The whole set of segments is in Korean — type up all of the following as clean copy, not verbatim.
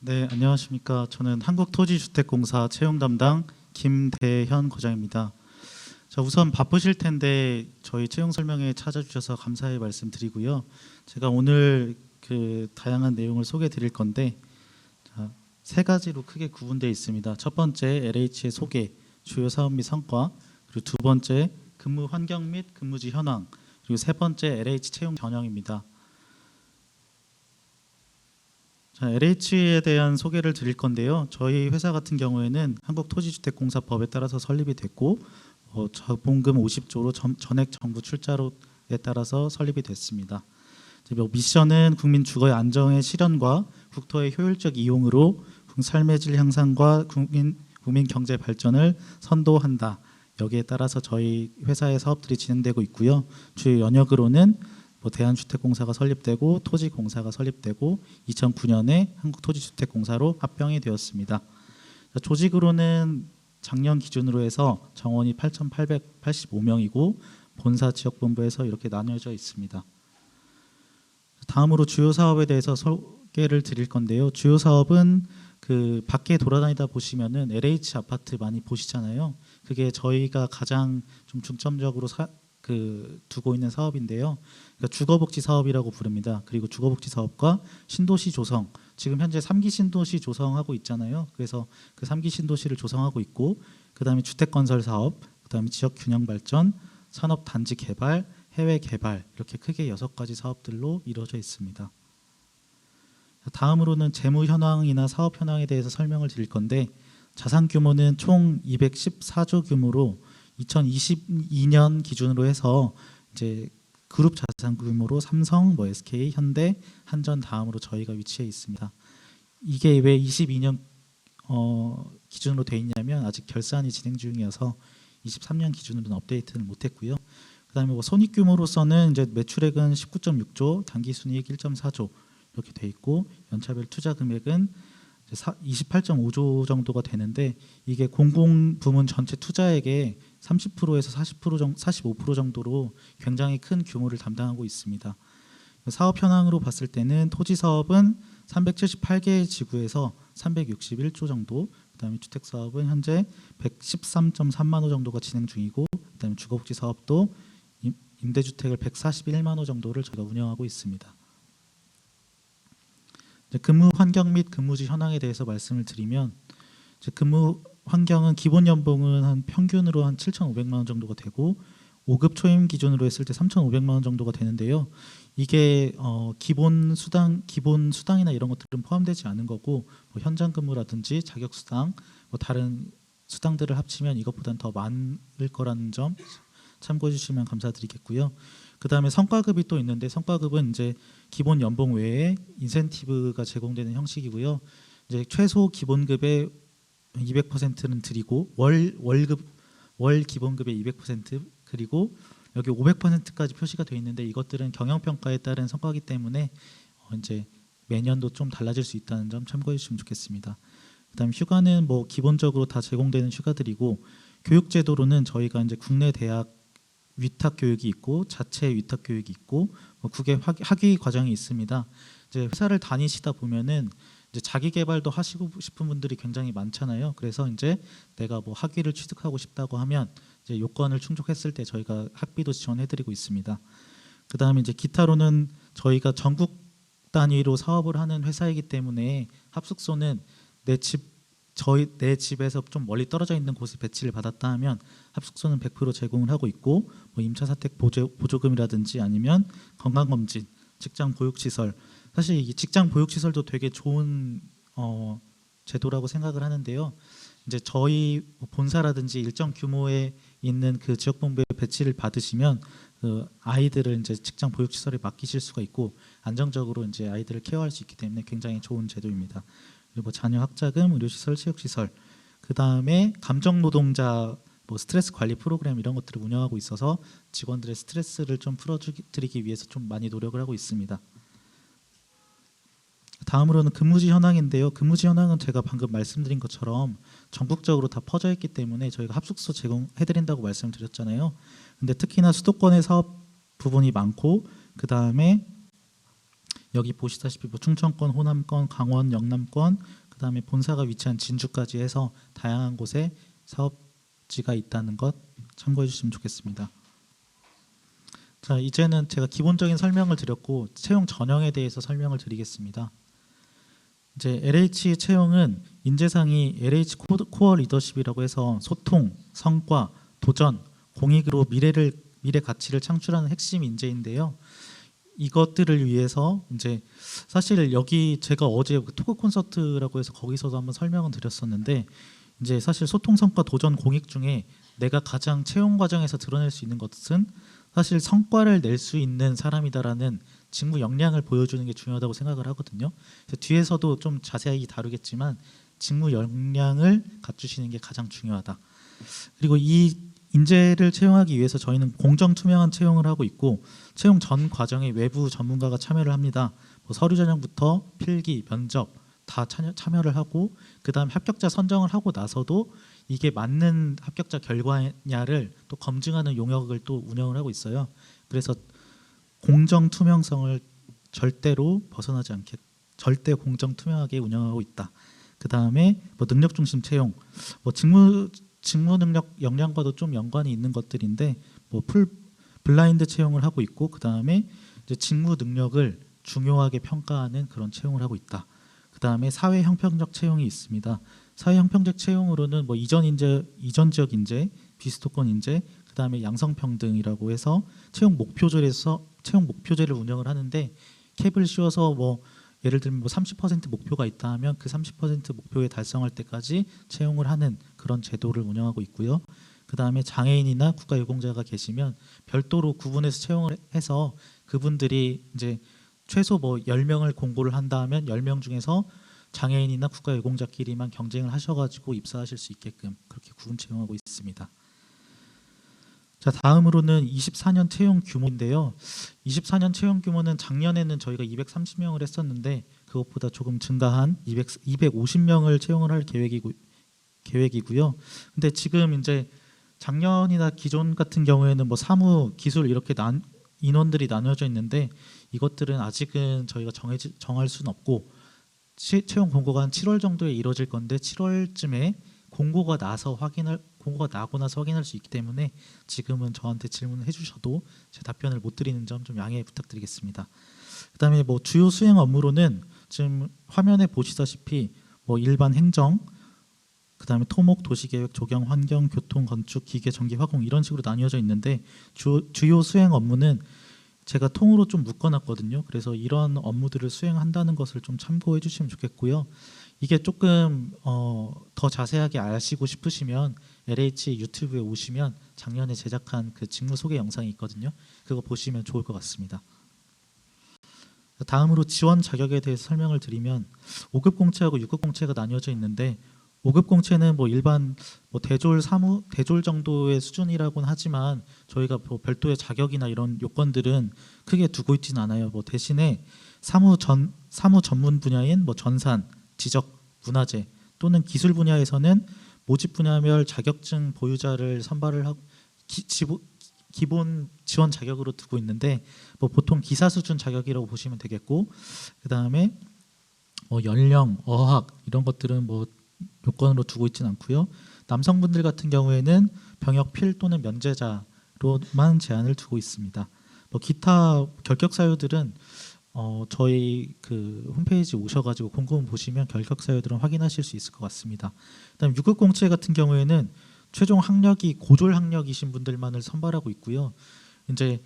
네, 안녕하십니까. 저는 한국토지주택공사 채용 담당 김대현 과장입니다. 자, 우선 바쁘실 텐데 저희 채용 설명회 찾아주셔서 감사의 말씀드리고요. 제가 오늘 다양한 내용을 소개해 드릴 건데, 자, 세 가지로 크게 구분되어 있습니다. 첫 번째, LH의 소개, 주요 사업 및 성과, 그리고 두 번째, 근무 환경 및 근무지 현황, 그리고 세 번째, LH 채용 전형입니다. 자, LH에 대한 소개를 드릴 건데요. 저희 회사 같은 경우에는 한국토지주택공사법에 따라서 설립이 됐고, 자본금 50조로 전액 정부 출자로에 따라서 설립이 됐습니다. 미션은 국민 주거의 안정의 실현과 국토의 효율적 이용으로 삶의 질 향상과 국민 경제 발전을 선도한다. 여기에 따라서 저희 회사의 사업들이 진행되고 있고요. 주요 연역으로는 대한주택공사가 설립되고 토지공사가 설립되고 2009년에 한국토지주택공사로 합병이 되었습니다. 조직으로는 작년 기준으로 해서 정원이 8,885명이고 본사 지역본부에서 이렇게 나뉘어져 있습니다. 다음으로 주요 사업에 대해서 소개를 드릴 건데요. 주요 사업은 밖에 돌아다니다 보시면은 LH 아파트 많이 보시잖아요. 그게 저희가 가장 좀 중점적으로 두고 있는 사업인데요. 그러니까 주거복지 사업이라고 부릅니다. 그리고 주거복지 사업과 신도시 조성, 지금 현재 3기 신도시 조성하고 있잖아요. 그래서 그 3기 신도시를 조성하고 있고, 그다음에 주택건설 사업, 그다음에 지역균형 발전, 산업단지 개발, 해외 개발, 이렇게 크게 6가지 사업들로 이루어져 있습니다. 다음으로는 재무 현황이나 사업 현황에 대해서 설명을 드릴 건데, 자산 규모는 총 214조 규모로 2022년 기준으로 해서 이제 그룹 자산 규모로 삼성, SK, 현대, 한전 다음으로 저희가 위치해 있습니다. 이게 왜 22년 기준으로 돼 있냐면 아직 결산이 진행 중이어서 23년 기준으로는 업데이트를 못했고요. 그다음에 손익 규모로서는 이제 매출액은 19.6조, 당기순이익 1.4조 이렇게 돼 있고, 연차별 투자 금액은 28.5조 정도가 되는데, 이게 공공부문 전체 투자액의 30%에서 45% 정도로 굉장히 큰 규모를 담당하고 있습니다. 사업 현황으로 봤을 때는 토지 사업은 378개 지구에서 361조 정도, 그다음에 주택 사업은 현재 113.3만 호 정도가 진행 중이고, 그다음에 주거복지 사업도 임대주택을 141만 호 정도를 저희가 운영하고 있습니다. 근무 환경 및 근무지 현황에 대해서 말씀을 드리면, 근무 환경은 기본 연봉은 한 평균으로 한 7,500만 원 정도가 되고, 5급 초임 기준으로 했을 때 3,500만 원 정도가 되는데요. 이게 기본 수당이나 이런 것들은 포함되지 않은 거고, 현장 근무라든지 자격 수당, 다른 수당들을 합치면 이것보다는 더 많을 거라는 점 참고해 주시면 감사드리겠고요. 그다음에 성과급이 또 있는데, 성과급은 이제 기본 연봉 외에 인센티브가 제공되는 형식이고요. 이제 최소 기본급의 200%는 드리고, 월 기본급의 200%, 그리고 여기 500%까지 표시가 되어 있는데, 이것들은 경영평가에 따른 성과이기 때문에 이제 매년도 좀 달라질 수 있다는 점 참고해 주시면 좋겠습니다. 그다음 휴가는 기본적으로 다 제공되는 휴가들이고, 교육제도로는 저희가 이제 국내 대학 위탁 교육이 있고 자체 위탁 교육이 있고 국외 학위 과정이 있습니다. 이제 회사를 다니시다 보면은 이제 자기 개발도 하시고 싶은 분들이 굉장히 많잖아요. 그래서 이제 내가 학위를 취득하고 싶다고 하면 이제 요건을 충족했을 때 저희가 학비도 지원해드리고 있습니다. 그다음에 이제 기타로는 저희가 전국 단위로 사업을 하는 회사이기 때문에 합숙소는 내 집에서 좀 멀리 떨어져 있는 곳에 배치를 받았다 하면 합숙소는 100% 제공을 하고 있고, 임차 사택 보조금이라든지 아니면 건강검진, 직장 보육시설, 사실 이 직장 보육시설도 되게 좋은 제도라고 생각을 하는데요. 이제 저희 본사라든지 일정 규모에 있는 그 지역본부에 배치를 받으시면 아이들을 이제 직장 보육시설에 맡기실 수가 있고, 안정적으로 이제 아이들을 케어할 수 있기 때문에 굉장히 좋은 제도입니다. 그리고 자녀 학자금, 의료시설, 체육시설, 그 다음에 감정노동자 스트레스 관리 프로그램 이런 것들을 운영하고 있어서 직원들의 스트레스를 좀 풀어드리기 위해서 좀 많이 노력을 하고 있습니다. 다음으로는 근무지 현황인데요. 근무지 현황은 제가 방금 말씀드린 것처럼 전국적으로 다 퍼져 있기 때문에 저희가 합숙소 제공해드린다고 말씀드렸잖아요. 근데 특히나 수도권의 사업 부분이 많고, 그 다음에 여기 보시다시피 뭐 충청권, 호남권, 강원, 영남권, 그다음에 본사가 위치한 진주까지 해서 다양한 곳에 사업지가 있다는 것 참고해 주시면 좋겠습니다. 자, 이제는 제가 기본적인 설명을 드렸고 채용 전형에 대해서 설명을 드리겠습니다. 이제 LH 채용은 인재상이 LH 코어 리더십이라고 해서 소통, 성과, 도전, 공익으로 미래 가치를 창출하는 핵심 인재인데요. 이것들을 위해서 이제 사실 여기 제가 어제 토크 콘서트라고 해서 거기서도 한번 설명을 드렸었는데 이제 사실 소통, 성과, 도전, 공익 중에 내가 가장 채용 과정에서 드러낼 수 있는 것은 사실 성과를 낼 수 있는 사람이다라는 직무 역량을 보여주는 게 중요하다고 생각을 하거든요. 뒤에서도 좀 자세히 다루겠지만 직무 역량을 갖추시는 게 가장 중요하다. 그리고 이 인재를 채용하기 위해서 저희는 공정 투명한 채용을 하고 있고 채용 전 과정에 외부 전문가가 참여를 합니다. 뭐 서류 전형부터 필기, 면접 다 참여를 하고 그다음 합격자 선정을 하고 나서도 이게 맞는 합격자 결과냐를 또 검증하는 용역을 또 운영을 하고 있어요. 그래서 공정 투명성을 절대로 벗어나지 않게 절대 공정 투명하게 운영하고 있다. 그다음에 뭐 능력 중심 채용, 뭐 직무 능력 역량과도 좀 연관이 있는 것들인데 뭐 블라인드 채용을 하고 있고 그다음에 이제 직무 능력을 중요하게 평가하는 그런 채용을 하고 있다. 그다음에 사회 형평적 채용이 있습니다. 사회 형평적 채용으로는 뭐 이전 지역 인재, 비수도권 인재, 그다음에 양성평등이라고 해서 채용 목표제를 운영을 하는데 캡을 씌워서 뭐 예를 들면 뭐 30% 목표가 있다 하면 그 30% 목표에 달성할 때까지 채용을 하는 그런 제도를 운영하고 있고요. 그다음에 장애인이나 국가유공자가 계시면 별도로 구분해서 채용을 해서 그분들이 이제 최소 뭐 10명을 공고를 한다 하면 10명 중에서 장애인이나 국가유공자끼리만 경쟁을 하셔가지고 입사하실 수 있게끔 그렇게 구분 채용하고 있습니다. 자, 다음으로는 24년 채용 규모인데요. 24년 채용 규모는 작년에는 저희가 230명을 했었는데 그것보다 조금 증가한 250명을 채용을 할 계획이고요. 근데 지금 이제 작년이나 기존 같은 경우에는 뭐 사무, 기술 이렇게 인원들이 나눠져 있는데 이것들은 아직은 저희가 정할 수는 없고 채용 공고가 한 7월 정도에 이루어질 건데 7월쯤에 공고가 나고 나서 확인할 수 있기 때문에 지금은 저한테 질문을 해주셔도 제 답변을 못 드리는 점 좀 양해 부탁드리겠습니다. 그다음에 뭐 주요 수행 업무로는 지금 화면에 보시다시피 뭐 일반 행정, 그다음에 토목, 도시계획, 조경, 환경, 교통, 건축, 기계, 전기, 화공 이런 식으로 나뉘어져 있는데 주요 수행 업무는 제가 통으로 좀 묶어놨거든요. 그래서 이런 업무들을 수행한다는 것을 좀 참고해 주시면 좋겠고요. 이게 조금 더 자세하게 아시고 싶으시면 LH 유튜브에 오시면 작년에 제작한 그 직무 소개 영상이 있거든요. 그거 보시면 좋을 것 같습니다. 다음으로 지원 자격에 대해서 설명을 드리면 5급 공채하고 6급 공채가 나뉘어져 있는데 5급 공채는 뭐 일반 뭐 대졸 정도의 수준이라고는 하지만 저희가 뭐 별도의 자격이나 이런 요건들은 크게 두고 있지는 않아요. 뭐 대신에 사무 전문 분야인 뭐 전산, 지적, 문화재 또는 기술 분야에서는 모집 분야별 자격증 보유자를 선발을 하고 기본 지원 자격으로 두고 있는데 뭐 보통 기사 수준 자격이라고 보시면 되겠고 그다음에 뭐 연령, 어학 이런 것들은 뭐 요건으로 두고 있지는 않고요. 남성분들 같은 경우에는 병역 필 또는 면제자로만 제한을 두고 있습니다. 뭐 기타 결격 사유들은 저희 그 홈페이지 오셔가지고 공고문 보시면 결격 사유들은 확인하실 수 있을 것 같습니다. 그다음 6급 공채 같은 경우에는 최종 학력이 고졸 학력이신 분들만을 선발하고 있고요. 이제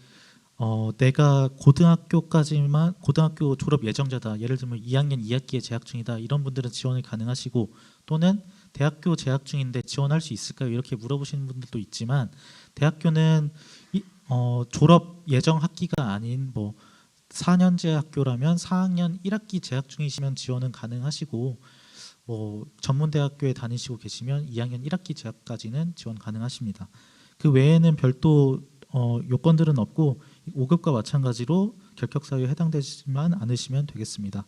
내가 고등학교 졸업 예정자다. 예를 들면 2학년 2학기에 재학 중이다. 이런 분들은 지원이 가능하시고 또는 대학교 재학 중인데 지원할 수 있을까요? 이렇게 물어보시는 분들도 있지만 대학교는 졸업 예정 학기가 아닌 뭐 4년제 학교라면 4학년 1학기 재학 중이시면 지원은 가능하시고 뭐 전문대학교에 다니시고 계시면 2학년 1학기 재학까지는 지원 가능하십니다. 그 외에는 별도 요건들은 없고 5급과 마찬가지로 결격 사유에 해당되지만 않으시면 되겠습니다.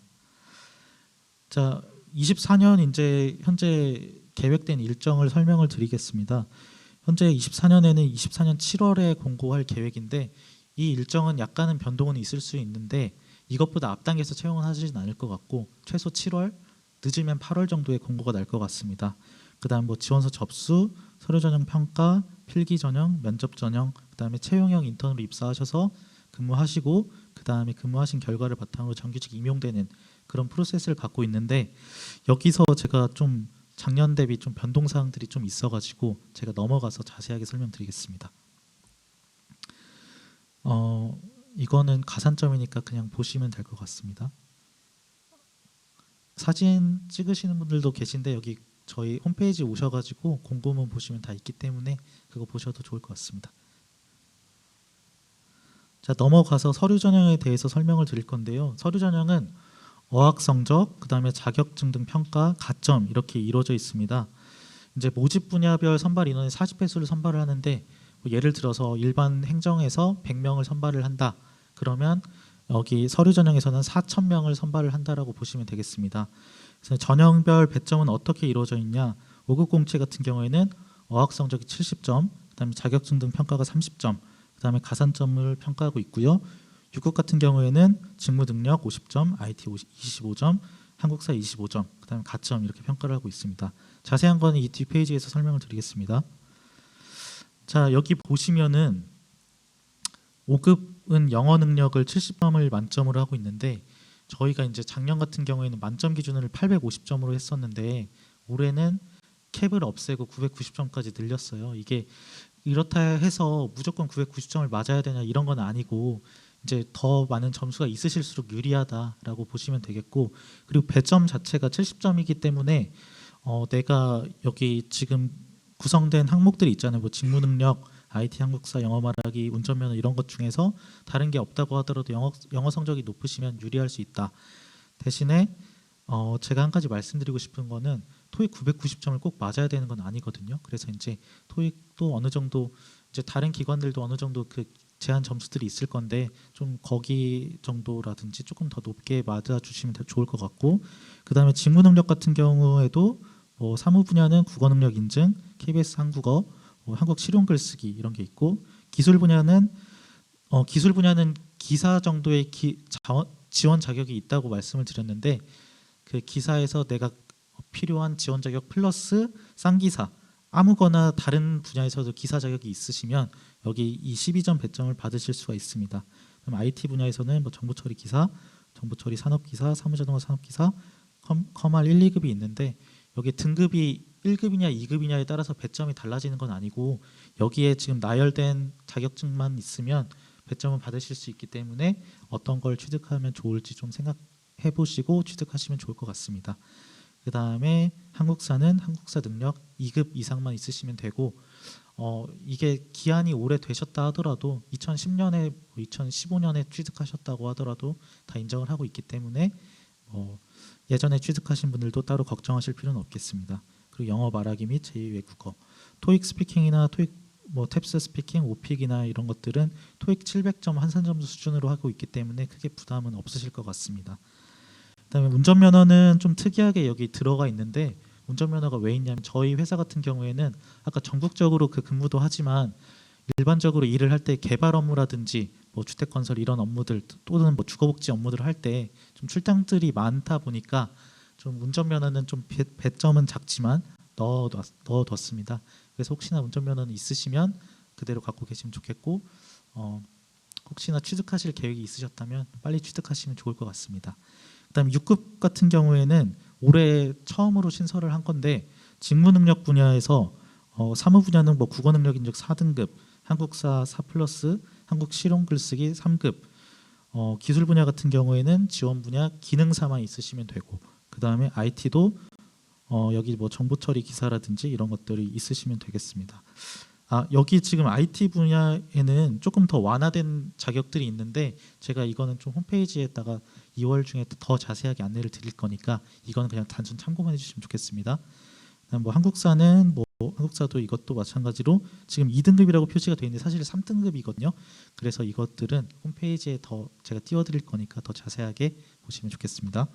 자, 24년 이제 현재 계획된 일정을 설명을 드리겠습니다. 현재 24년에는 24년 7월에 공고할 계획인데 이 일정은 약간은 변동은 있을 수 있는데 이것보다 앞당겨서 채용은 하지는 않을 것 같고 최소 7월 늦으면 8월 정도에 공고가 날 것 같습니다. 그다음 뭐 지원서 접수, 서류 전형 평가, 필기 전형, 면접 전형, 그다음에 채용형 인턴으로 입사하셔서 근무하시고 그다음에 근무하신 결과를 바탕으로 정규직 임용되는 그런 프로세스를 갖고 있는데 여기서 제가 좀 작년 대비 좀 변동 사항들이 좀 있어가지고 제가 넘어가서 자세하게 설명드리겠습니다. 이거는 가산점이니까 그냥 보시면 될 것 같습니다. 사진 찍으시는 분들도 계신데 여기 저희 홈페이지 오셔가지고 공고문 보시면 다 있기 때문에 그거 보셔도 좋을 것 같습니다. 자, 넘어가서 서류 전형에 대해서 설명을 드릴 건데요. 서류 전형은 어학 성적, 그다음에 자격증 등 평가, 가점 이렇게 이루어져 있습니다. 이제 모집 분야별 선발 인원의 40배수를 선발을 하는데 뭐 예를 들어서 일반 행정에서 100명을 선발을 한다. 그러면 여기 서류 전형에서는 4,000명을 선발을 한다라고 보시면 되겠습니다. 그래서 전형별 배점은 어떻게 이루어져 있냐? 5급 공채 같은 경우에는 어학 성적이 70점, 그다음에 자격증 등 평가가 30점, 그다음에 가산점을 평가하고 있고요. 6급 같은 경우에는 직무 능력 50점, IT 25점, 한국사 25점, 그다음에 가점 이렇게 평가를 하고 있습니다. 자세한 거는 이 뒷페이지에서 설명을 드리겠습니다. 자, 여기 보시면은 5급은 영어 능력을 70점을 만점으로 하고 있는데 저희가 이제 작년 같은 경우에는 만점 기준을 850점으로 했었는데 올해는 캡을 없애고 990점까지 늘렸어요. 이게 이렇다 해서 무조건 990점을 맞아야 되냐 이런 건 아니고 이제 더 많은 점수가 있으실수록 유리하다라고 보시면 되겠고 그리고 배점 자체가 70점이기 때문에 내가 여기 지금 구성된 항목들이 있잖아요. 뭐 직무 능력, IT 한국사, 영어 말하기, 운전면허 이런 것 중에서 다른 게 없다고 하더라도 영어 성적이 높으시면 유리할 수 있다. 대신에 제가 한 가지 말씀드리고 싶은 거는 토익 990점을 꼭 맞아야 되는 건 아니거든요. 그래서 이제 토익도 어느 정도 이제 다른 기관들도 어느 정도 그 제한 점수들이 있을 건데 좀 거기 정도라든지 조금 더 높게 맞아 주시면 좋을 것 같고 그다음에 직무 능력 같은 경우에도 뭐 사무 분야는 국어 능력 인증, KBS 한국어, 한국 실용 글쓰기 이런 게 있고 기술 분야는 기사 정도의 지원 자격이 있다고 말씀을 드렸는데 그 기사에서 내가 필요한 지원 자격 플러스 쌍기사 아무거나 다른 분야에서도 기사 자격이 있으시면 여기 이 12점 배점을 받으실 수가 있습니다. 그럼 IT 분야에서는 뭐 정보처리 기사, 정보처리 산업기사, 사무자동화 산업기사, 컴활 1, 2급이 있는데 여기 등급이 1급이냐 2급이냐에 따라서 배점이 달라지는 건 아니고 여기에 지금 나열된 자격증만 있으면 배점을 받으실 수 있기 때문에 어떤 걸 취득하면 좋을지 좀 생각해 보시고 취득하시면 좋을 것 같습니다. 그 다음에 한국사는 한국사 능력 2급 이상만 있으시면 되고 이게 기한이 오래 되셨다 하더라도 2010년에 2015년에 취득하셨다고 하더라도 다 인정을 하고 있기 때문에 예전에 취득하신 분들도 따로 걱정하실 필요는 없겠습니다. 그리고 영어 말하기 및 제2 외국어, 토익 스피킹이나 토익 뭐 탭스 스피킹, 오픽이나 이런 것들은 토익 700점 한산점수 수준으로 하고 있기 때문에 크게 부담은 없으실 것 같습니다. 그다음에 운전면허는 좀 특이하게 여기 들어가 있는데 운전면허가 왜 있냐면 저희 회사 같은 경우에는 아까 전국적으로 그 근무도 하지만 일반적으로 일을 할 때 개발 업무라든지 뭐 주택건설 이런 업무들 또는 뭐 주거복지 업무들을 할 때 좀 출장들이 많다 보니까 좀 운전면허는 좀 배점은 작지만 넣어뒀습니다. 그래서 혹시나 운전면허는 있으시면 그대로 갖고 계시면 좋겠고 혹시나 취득하실 계획이 있으셨다면 빨리 취득하시면 좋을 것 같습니다. 그다음 6급 같은 경우에는 올해 처음으로 신설을 한 건데 직무 능력 분야에서 사무 분야는 뭐 국어 능력 인증 4등급, 한국사 4+, 한국 실용 글쓰기 3급, 기술 분야 같은 경우에는 지원 분야 기능사만 있으시면 되고 그다음에 IT도 여기 뭐 정보 처리 기사라든지 이런 것들이 있으시면 되겠습니다. 여기 지금 IT 분야에는 조금 더 완화된 자격들이 있는데 제가 이거는 좀 홈페이지에다가 2월 중에 더 자세하게 안내를 드릴 거니까 이거는 그냥 단순 참고만 해주시면 좋겠습니다. 뭐 한국사는 뭐 한국사도 이것도 마찬가지로 지금 2등급이라고 표시가 되어 있는데 사실 3등급이거든요. 그래서 이것들은 홈페이지에 더 제가 띄워드릴 거니까 더 자세하게 보시면 좋겠습니다.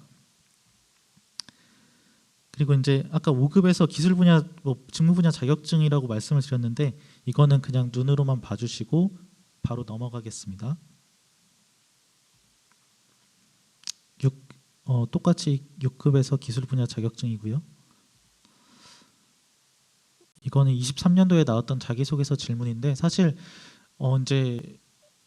그리고 이제 아까 5급에서 기술 분야, 뭐 직무 분야 자격증이라고 말씀을 드렸는데 이거는 그냥 눈으로만 봐주시고 바로 넘어가겠습니다. 똑같이 6급에서 기술 분야 자격증이고요. 이거는 23년도에 나왔던 자기소개서 질문인데 사실 이제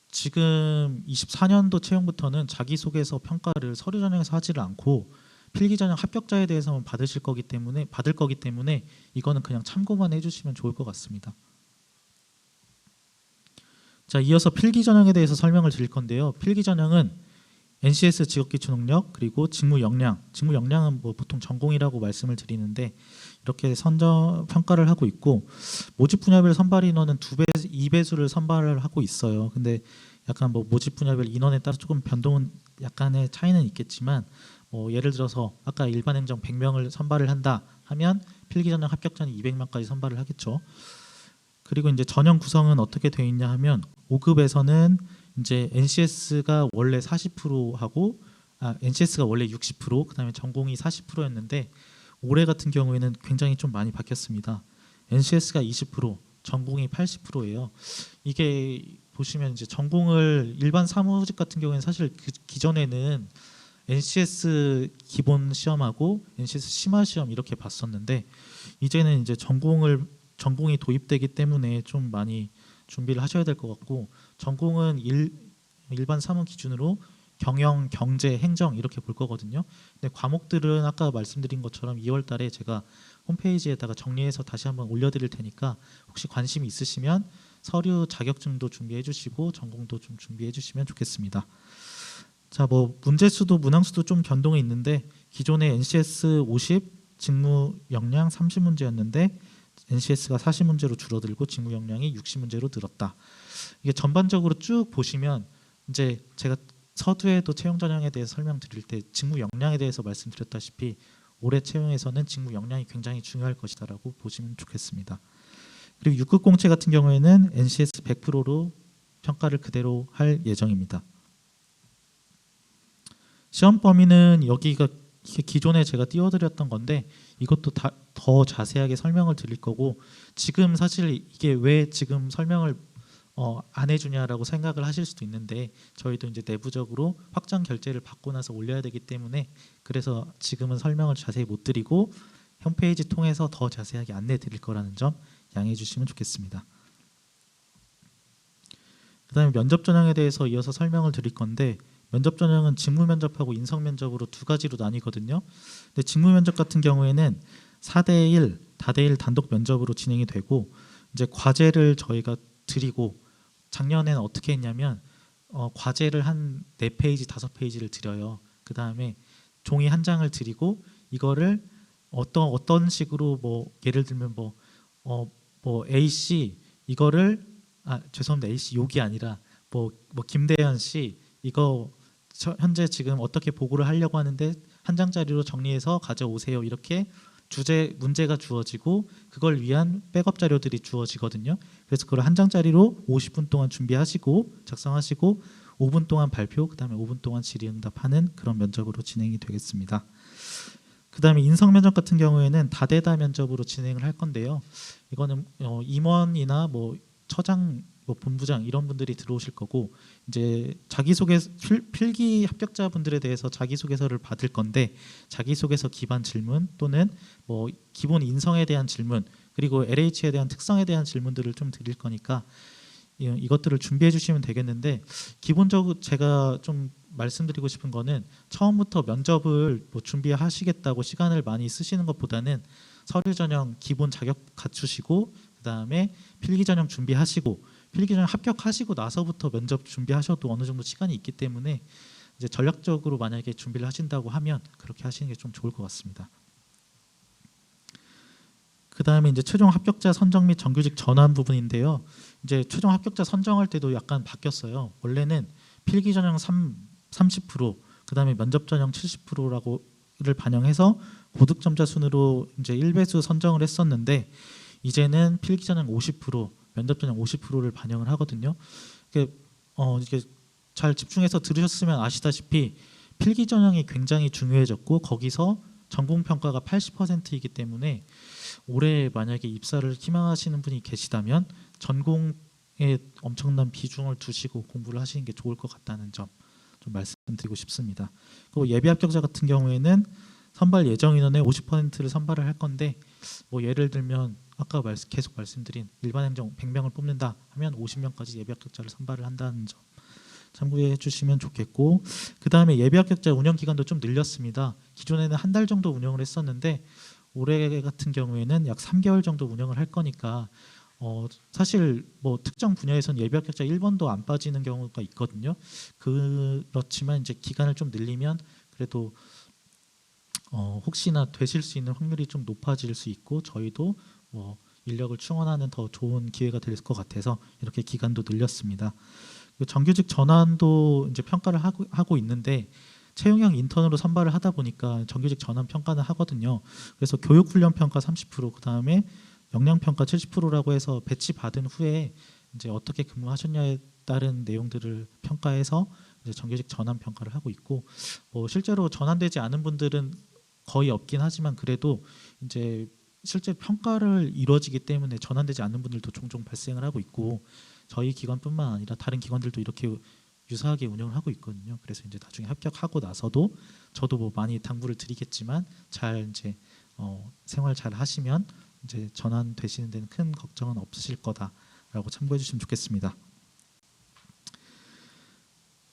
지금 24년도 채용부터는 자기소개서 평가를 서류 전형에서 하지를 않고 필기 전형 합격자에 대해서만 받을 거기 때문에 이거는 그냥 참고만 해주시면 좋을 것 같습니다. 자, 이어서 필기 전형에 대해서 설명을 드릴 건데요. 필기 전형은 NCS 직업기초 능력 그리고 직무 역량은 뭐 보통 전공이라고 말씀을 드리는데 이렇게 선정 평가를 하고 있고 모집 분야별 선발 인원은 2배수를 선발을 하고 있어요. 근데 약간 뭐 모집 분야별 인원에 따라 조금 변동은 약간의 차이는 있겠지만 예를 들어서 아까 일반 행정 100명을 선발을 한다 하면 필기 전형 합격자는 200명까지 선발을 하겠죠. 그리고 이제 전형 구성은 어떻게 되어 있냐 하면 5급에서는 이제 NCS가 원래 40%하고 NCS가 원래 60%, 그다음에 전공이 40%였는데 올해 같은 경우에는 굉장히 좀 많이 바뀌었습니다. NCS가 20%, 전공이 80%예요. 이게 보시면 이제 전공을 일반 사무직 같은 경우에는 사실 기존에는 NCS 기본 시험하고 NCS 심화 시험 이렇게 봤었는데 이제는 이제 전공이 도입되기 때문에 좀 많이 준비를 하셔야 될 것 같고 전공은 일반 사무 기준으로 경영, 경제, 행정 이렇게 볼 거거든요. 근데 과목들은 아까 말씀드린 것처럼 2월 달에 제가 홈페이지에다가 정리해서 다시 한번 올려드릴 테니까 혹시 관심이 있으시면 서류 자격증도 준비해 주시고 전공도 좀 준비해 주시면 좋겠습니다. 자, 뭐 문제수도 문항수도 좀 변동이 있는데 기존에 NCS 50, 직무 역량 30문제였는데 NCS가 40문제로 줄어들고 직무 역량이 60문제로 늘었다. 이게 전반적으로 쭉 보시면 이제 제가 서두에도 채용 전형에 대해서 설명드릴 때 직무 역량에 대해서 말씀드렸다시피 올해 채용에서는 직무 역량이 굉장히 중요할 것이다라고 보시면 좋겠습니다. 그리고 6급 공채 같은 경우에는 NCS 100%로 평가를 그대로 할 예정입니다. 시험 범위는 여기가 기존에 제가 띄워드렸던 건데 이것도 더 자세하게 설명을 드릴 거고 지금 사실 이게 왜 지금 설명을 안 해주냐라고 생각을 하실 수도 있는데 저희도 이제 내부적으로 확정 결제를 받고 나서 올려야 되기 때문에 그래서 지금은 설명을 자세히 못 드리고 홈페이지 통해서 더 자세하게 안내 드릴 거라는 점 양해해 주시면 좋겠습니다. 그 다음에 면접 전형에 대해서 이어서 설명을 드릴 건데 면접 전형은 직무 면접하고 인성 면접으로 두 가지로 나뉘거든요. 근데 직무 면접 같은 경우에는 4대1 다대1 단독 면접으로 진행이 되고 이제 과제를 저희가 드리고 작년에는 어떻게 했냐면 과제를 한 4페이지 5페이지를 드려요. 그 다음에 종이 한 장을 드리고 이거를 어떤 식으로 뭐 예를 들면 뭐 AC 이거를 죄송합니다. AC 욕이 아니라 뭐 김대현 씨 이거 현재 지금 어떻게 보고를 하려고 하는데 한 장짜리로 정리해서 가져오세요. 이렇게 문제가 주어지고 그걸 위한 백업 자료들이 주어지거든요. 그래서 그걸 한 장짜리로 50분 동안 준비하시고 작성하시고 5분 동안 발표, 그다음에 5분 동안 질의응답하는 그런 면접으로 진행이 되겠습니다. 그다음에 인성 면접 같은 경우에는 다대다 면접으로 진행을 할 건데요. 이거는 임원이나 뭐 처장, 뭐 본부장 이런 분들이 들어오실 거고 이제 필기 합격자분들에 대해서 자기소개서를 받을 건데 자기소개서 기반 질문 또는 뭐 기본 인성에 대한 질문 그리고 LH에 대한 특성에 대한 질문들을 좀 드릴 거니까 이것들을 준비해 주시면 되겠는데 기본적으로 제가 좀 말씀드리고 싶은 거는 처음부터 면접을 뭐 준비하시겠다고 시간을 많이 쓰시는 것보다는 서류 전형 기본 자격 갖추시고 그다음에 필기 전형 준비하시고 필기 전형 합격하시고 나서부터 면접 준비하셔도 어느 정도 시간이 있기 때문에 이제 전략적으로 만약에 준비를 하신다고 하면 그렇게 하시는 게 좀 좋을 것 같습니다. 그다음에 이제 최종 합격자 선정 및 정규직 전환 부분인데요. 이제 최종 합격자 선정할 때도 약간 바뀌었어요. 원래는 필기 전형 30%, 그다음에 면접 전형 70%를 반영해서 고득점자 순으로 이제 1배수 선정을 했었는데 이제는 필기 전형 50%, 면접 전형 50%를 반영을 하거든요. 이게 잘 집중해서 들으셨으면 아시다시피 필기 전형이 굉장히 중요해졌고 거기서 전공 평가가 80%이기 때문에 올해 만약에 입사를 희망하시는 분이 계시다면 전공에 엄청난 비중을 두시고 공부를 하시는 게 좋을 것 같다는 점 좀 말씀드리고 싶습니다. 그리고 예비 합격자 같은 경우에는 선발 예정 인원의 50%를 선발을 할 건데 뭐 예를 들면 아까 계속 말씀드린 일반 행정 100명을 뽑는다 하면 50명까지 예비 합격자를 선발을 한다는 점 참고해 주시면 좋겠고, 그 다음에 예비 합격자 운영 기간도 좀 늘렸습니다. 기존에는 한 달 정도 운영을 했었는데 올해 같은 경우에는 약 3개월 정도 운영을 할 거니까 사실 뭐 특정 분야에선 예비 합격자 1번도 안 빠지는 경우가 있거든요. 그렇지만 이제 기간을 좀 늘리면 그래도 혹시나 되실 수 있는 확률이 좀 높아질 수 있고 저희도 뭐 인력을 충원하는 더 좋은 기회가 될 것 같아서 이렇게 기간도 늘렸습니다. 정규직 전환도 이제 평가를 하고 있는데 채용형 인턴으로 선발을 하다 보니까 정규직 전환 평가는 하거든요. 그래서 교육훈련 평가 30%, 그 다음에 역량 평가 70%라고 해서 배치 받은 후에 이제 어떻게 근무하셨냐에 따른 내용들을 평가해서 이제 정규직 전환 평가를 하고 있고, 실제로 전환되지 않은 분들은 거의 없긴 하지만 그래도 이제 실제 평가를 이루어지기 때문에 전환되지 않는 분들도 종종 발생을 하고 있고, 저희 기관뿐만 아니라 다른 기관들도 이렇게 유사하게 운영을 하고 있거든요. 그래서 이제 나중에 합격하고 나서도 저도 뭐 많이 당부를 드리겠지만 잘 이제 생활 잘 하시면 이제 전환되시는 데는 큰 걱정은 없으실 거다라고 참고해 주시면 좋겠습니다.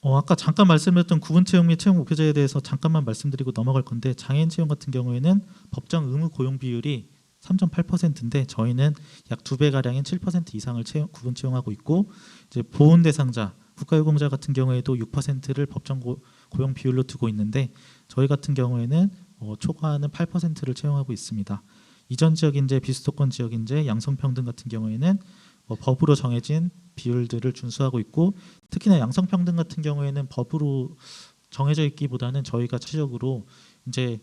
아까 잠깐 말씀드렸던 구분 채용 및 채용 목표제에 대해서 잠깐만 말씀드리고 넘어갈 건데, 장애인 채용 같은 경우에는 법정 의무 고용 비율이 3.8%인데 저희는 약 2배 가량인 7% 이상을 구분 채용하고 있고, 이제 보훈 대상자 국가유공자 같은 경우에도 6%를 법정 고용 비율로 두고 있는데 저희 같은 경우에는 초과하는 8%를 채용하고 있습니다. 이전 지역 인재, 비수도권 지역 인재, 양성평등 같은 경우에는 법으로 정해진 비율들을 준수하고 있고, 특히나 양성평등 같은 경우에는 법으로 정해져 있기보다는 저희가 차적으로 이제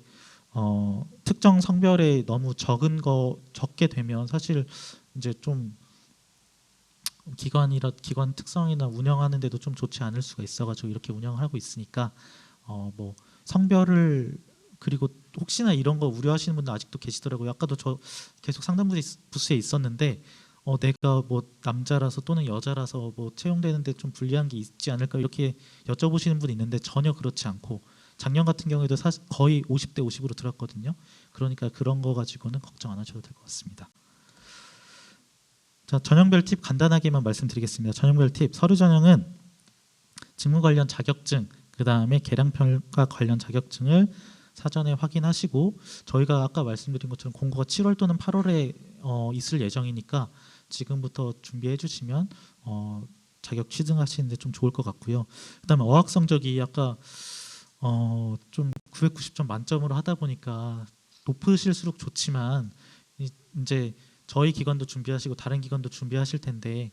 특정 성별에 너무 적게 되면 사실 이제 좀 기관 특성이나 운영하는 데도 좀 좋지 않을 수가 있어가지고 이렇게 운영을 하고 있으니까 뭐 성별을, 그리고 혹시나 이런 거 우려하시는 분들 아직도 계시더라고요. 아까도 저 계속 상담 부스에 있었는데 내가 뭐 남자라서 또는 여자라서 뭐 채용되는데 좀 불리한 게 있지 않을까 이렇게 여쭤보시는 분이 있는데 전혀 그렇지 않고, 작년 같은 경우에도 거의 50대 50으로 들었거든요. 그러니까 그런 거 가지고는 걱정 안 하셔도 될 것 같습니다. 자, 전형별 팁 간단하게만 말씀드리겠습니다. 전형별 팁: 서류 전형은 직무 관련 자격증, 그 다음에 계량평가 관련 자격증을 사전에 확인하시고, 저희가 아까 말씀드린 것처럼 공고가 7월 또는 8월에 있을 예정이니까 지금부터 준비해 주시면 자격 취득하시는데 좀 좋을 것 같고요. 그다음에 어학 성적이 아까 좀 990점 만점으로 하다 보니까 높으실수록 좋지만 이제 저희 기관도 준비하시고 다른 기관도 준비하실 텐데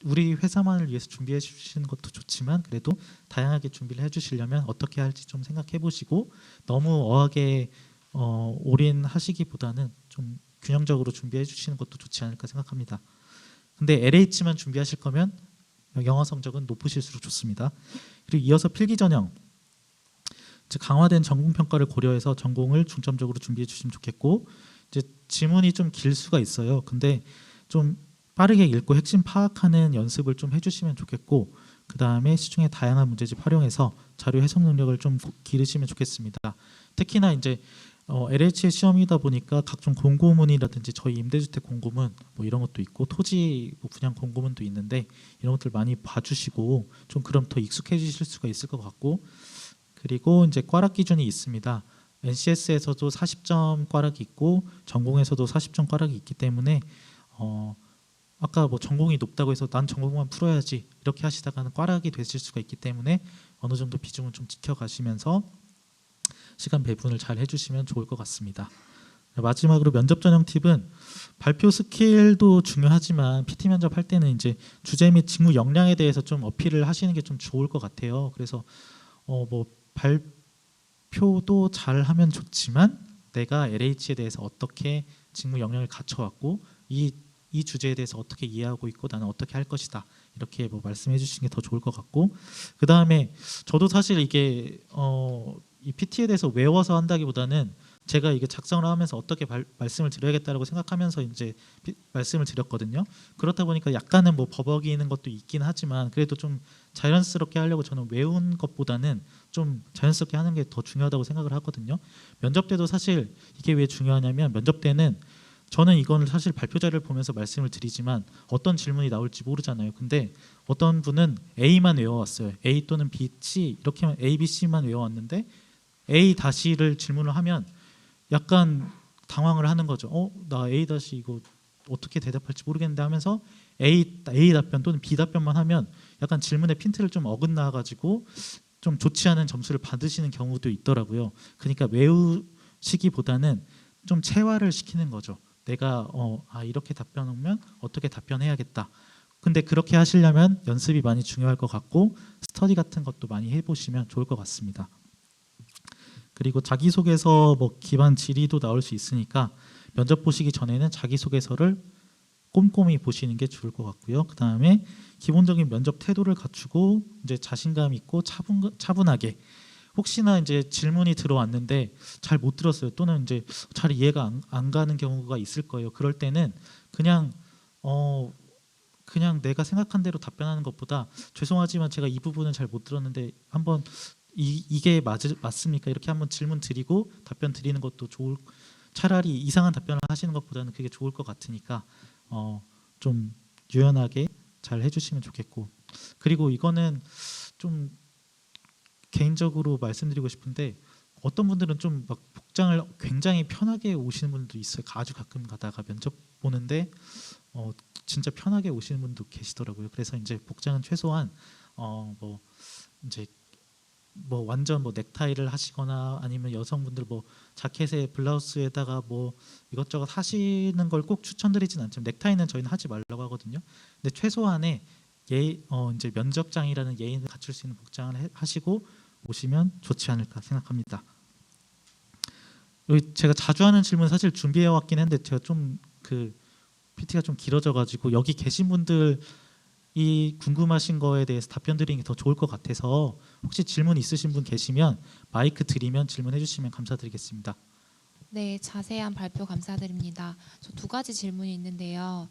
우리 회사만을 위해서 준비해 주시는 것도 좋지만 그래도 다양하게 준비를 해주시려면 어떻게 할지 좀 생각해 보시고, 너무 어학에 올인하시기보다는 좀 균형적으로 준비해 주시는 것도 좋지 않을까 생각합니다. 근데 LH만 준비하실 거면 영어 성적은 높으실수록 좋습니다. 그리고 이어서 필기 전형, 즉 강화된 전공 평가를 고려해서 전공을 중점적으로 준비해 주시면 좋겠고, 이제 지문이 좀 길 수가 있어요. 근데 좀 빠르게 읽고 핵심 파악하는 연습을 좀 해주시면 좋겠고, 그 다음에 시중에 다양한 문제집 활용해서 자료 해석 능력을 좀 기르시면 좋겠습니다. 특히나 이제 LH의 시험이다 보니까 각종 공고문이라든지 저희 임대주택 공고문 뭐 이런 것도 있고 토지 분양 공고문도 있는데 이런 것들 많이 봐주시고 좀 그럼 더 익숙해지실 수가 있을 것 같고, 그리고 이제 꽈락 기준이 있습니다. NCS에서도 40점 꽈락이 있고 전공에서도 40점 꽈락이 있기 때문에 아까 뭐 전공이 높다고 해서 난 전공만 풀어야지 이렇게 하시다가는 꽈락이 되실 수가 있기 때문에 어느 정도 비중은 좀 지켜가시면서 시간 배분을 잘 해주시면 좋을 것 같습니다. 마지막으로 면접 전형 팁은 발표 스킬도 중요하지만 PT 면접 할 때는 이제 주제 및 직무 역량에 대해서 좀 어필을 하시는 게 좀 좋을 것 같아요. 그래서 뭐 발표도 잘 하면 좋지만 내가 LH에 대해서 어떻게 직무 역량을 갖춰왔고 이 주제에 대해서 어떻게 이해하고 있고 나는 어떻게 할 것이다 이렇게 뭐 말씀해 주시는 게 더 좋을 것 같고, 그 다음에 저도 사실 이게 이 PT에 대해서 외워서 한다기보다는 제가 이게 작성을 하면서 어떻게 말씀을 드려야겠다라고 생각하면서 이제 말씀을 드렸거든요. 그렇다 보니까 약간은 뭐 버벅이는 것도 있긴 하지만 그래도 좀 자연스럽게 하려고 저는 외운 것보다는 좀 자연스럽게 하는 게 더 중요하다고 생각을 하거든요. 면접 때도 사실 이게 왜 중요하냐면 면접 때는 저는 이거는 사실 발표 자료를 보면서 말씀을 드리지만 어떤 질문이 나올지 모르잖아요. 근데 어떤 분은 A만 외워왔어요. A 또는 B, C 이렇게만 A, B, C만 외워왔는데 A 다시를 질문을 하면 약간 당황을 하는 거죠. 나 A 다시 이거 어떻게 대답할지 모르겠는데 하면서 A 답변 또는 B 답변만 하면 약간 질문의 핀트를 좀 어긋나 가지고 좀 좋지 않은 점수를 받으시는 경우도 있더라고요. 그러니까 외우시기보다는 좀 체화를 시키는 거죠. 내가 이렇게 답변하면 어떻게 답변해야겠다. 근데 그렇게 하시려면 연습이 많이 중요할 것 같고 스터디 같은 것도 많이 해보시면 좋을 것 같습니다. 그리고 자기소개서 뭐 기반 질의도 나올 수 있으니까 면접 보시기 전에는 자기소개서를 꼼꼼히 보시는 게 좋을 것 같고요. 그 다음에 기본적인 면접 태도를 갖추고 이제 자신감 있고 차분하게 혹시나 이제 질문이 들어왔는데 잘 못 들었어요. 또는 이제 잘 이해가 안 가는 경우가 있을 거예요. 그럴 때는 그냥 그냥 내가 생각한 대로 답변하는 것보다 죄송하지만 제가 이 부분은 잘 못 들었는데 한번 이게 맞습니까? 이렇게 한번 질문 드리고 답변 드리는 것도 차라리 이상한 답변을 하시는 것보다는 그게 좋을 것 같으니까 좀 유연하게 잘 해주시면 좋겠고 그리고 이거는 좀 개인적으로 말씀드리고 싶은데 어떤 분들은 좀 막 복장을 굉장히 편하게 오시는 분들도 있어요. 아주 가끔 가다가 면접 보는데 진짜 편하게 오시는 분도 계시더라고요. 그래서 이제 복장은 최소한 뭐 이제 뭐 완전 뭐 넥타이를 하시거나 아니면 여성분들 뭐 자켓에 블라우스에다가 뭐 이것저것 하시는 걸 꼭 추천드리진 않지만 넥타이는 저희는 하지 말라고 하거든요. 근데 최소한의 이제 면접장이라는 예의를 갖출 수 있는 복장을 하시고 오시면 좋지 않을까 생각합니다. 여기 제가 자주 하는 질문 사실 준비해 왔긴 했는데 제가 좀 그 PT가 좀 길어져 가지고 여기 계신 분들 이 궁금하신 거에 대해서 답변 드리는 게 더 좋을 것 같아서 혹시 질문 있으신 분 계시면 마이크 드리면 질문해 주시면 감사드리겠습니다. 네, 자세한 발표 감사드립니다. 저 두 가지 질문이 있는데요.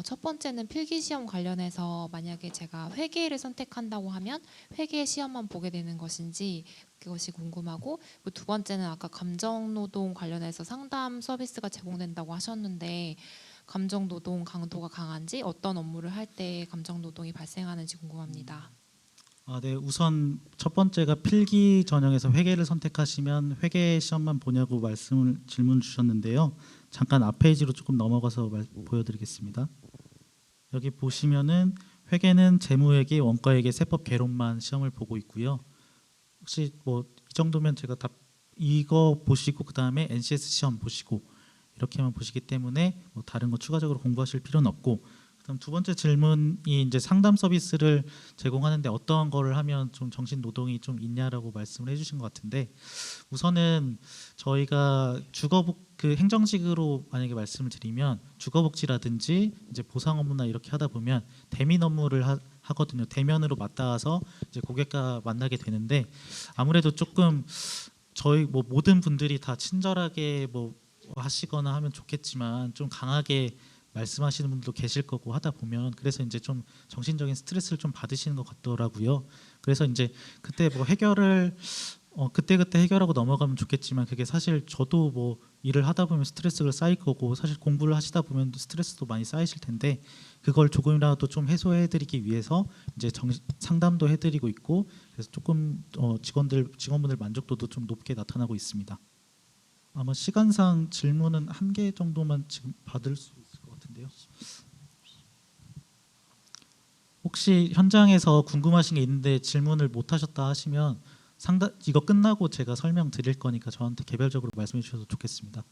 첫 번째는 필기시험 관련해서 만약에 제가 회계를 선택한다고 하면 회계 시험만 보게 되는 것인지 그것이 궁금하고, 두 번째는 아까 감정노동 관련해서 상담 서비스가 제공된다고 하셨는데 감정노동 강도가 강한지 어떤 업무를 할 때 감정노동이 발생하는지 궁금합니다. 네, 우선 첫 번째가 필기 전형에서 회계를 선택하시면 회계 시험만 보냐고 질문 주셨는데요. 잠깐 앞 페이지로 조금 넘어가서 보여드리겠습니다. 여기 보시면은 회계는 재무회계, 원가회계, 세법 개론만 시험을 보고 있고요. 혹시 뭐 이 정도면 제가 이거 보시고 그 다음에 NCS 시험 보시고 이렇게만 보시기 때문에 뭐 다른 거 추가적으로 공부하실 필요는 없고 그다음 두 번째 질문이 이제 상담 서비스를 제공하는데 어떤 거를 하면 좀 정신 노동이 좀 있냐라고 말씀을 해주신 것 같은데 우선은 저희가 그 행정직으로 만약에 말씀을 드리면 주거복지라든지 이제 보상 업무나 이렇게 하다 보면 대면 업무를 하거든요. 대면으로 맞닿아서 이제 고객과 만나게 되는데 아무래도 조금 저희 뭐 모든 분들이 다 친절하게 뭐 하시거나 하면 좋겠지만 좀 강하게 말씀하시는 분들도 계실 거고 하다 보면 그래서 이제 좀 정신적인 스트레스를 좀 받으시는 것 같더라고요. 그래서 이제 그때 뭐 해결을 그때그때 해결하고 넘어가면 좋겠지만 그게 사실 저도 뭐 일을 하다 보면 스트레스가 쌓일 거고 사실 공부를 하시다 보면 스트레스도 많이 쌓이실 텐데 그걸 조금이라도 좀 해소해드리기 위해서 이제 상담도 해드리고 있고 그래서 조금 직원분들 만족도도 좀 높게 나타나고 있습니다. 아마 시간상 질문은 한 개 정도만 지금 받을 수 있을 것 같은데요. 혹시 현장에서 궁금하신 게 있는데 질문을 못 하셨다 하시면 이거 끝나고 제가 설명 드릴 거니까 저한테 개별적으로 말씀해 주셔도 좋겠습니다.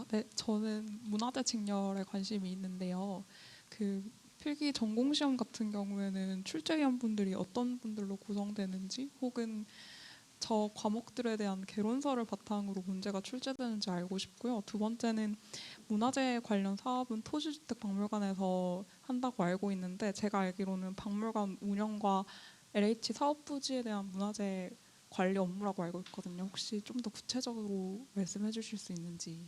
네, 저는 문화재 직렬에 관심이 있는데요. 그 필기 전공 시험 같은 경우에는 출제위원분들이 어떤 분들로 구성되는지 혹은 저 과목들에 대한 개론서를 바탕으로 문제가 출제되는지 알고 싶고요. 두 번째는 문화재 관련 사업은 토지주택박물관에서 한다고 알고 있는데 제가 알기로는 박물관 운영과 LH 사업 부지에 대한 문화재 관리 업무라고 알고 있거든요. 혹시 좀 더 구체적으로 말씀해 주실 수 있는지.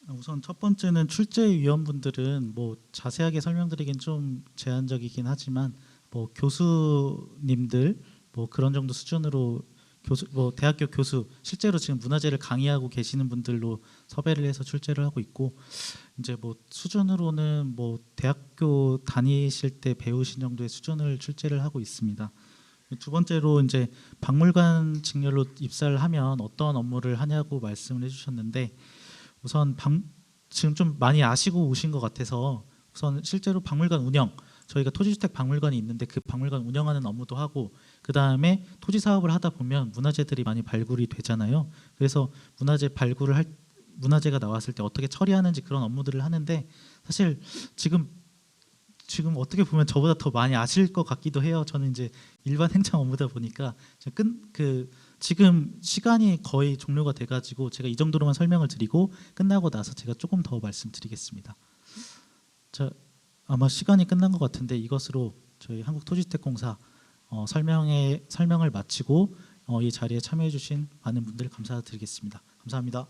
우선 첫 번째는 출제위원분들은 뭐 자세하게 설명드리긴 좀 제한적이긴 하지만 뭐 교수님들 뭐 그런 정도 수준으로 교수 뭐 대학교 교수 실제로 지금 문화재를 강의하고 계시는 분들로 섭외를 해서 출제를 하고 있고 이제 뭐 수준으로는 뭐 대학교 다니실 때 배우신 정도의 수준을 출제를 하고 있습니다. 두 번째로 이제 박물관 직렬로 입사를 하면 어떤 업무를 하냐고 말씀을 해주셨는데 우선 지금 좀 많이 아시고 오신 것 같아서 우선 실제로 박물관 운영 저희가 토지주택 박물관이 있는데 그 박물관 운영하는 업무도 하고 그 다음에 토지 사업을 하다 보면 문화재들이 많이 발굴이 되잖아요. 그래서 문화재가 나왔을 때 어떻게 처리하는지 그런 업무들을 하는데 사실 지금 어떻게 보면 저보다 더 많이 아실 것 같기도 해요. 저는 이제 일반 행정 업무다 보니까 지금 시간이 거의 종료가 돼가지고 제가 이 정도로만 설명을 드리고 끝나고 나서 제가 조금 더 말씀드리겠습니다. 자, 아마 시간이 끝난 것 같은데 이것으로 저희 한국토지주택공사 설명을 마치고 이 자리에 참여해주신 많은 분들 감사드리겠습니다. 감사합니다.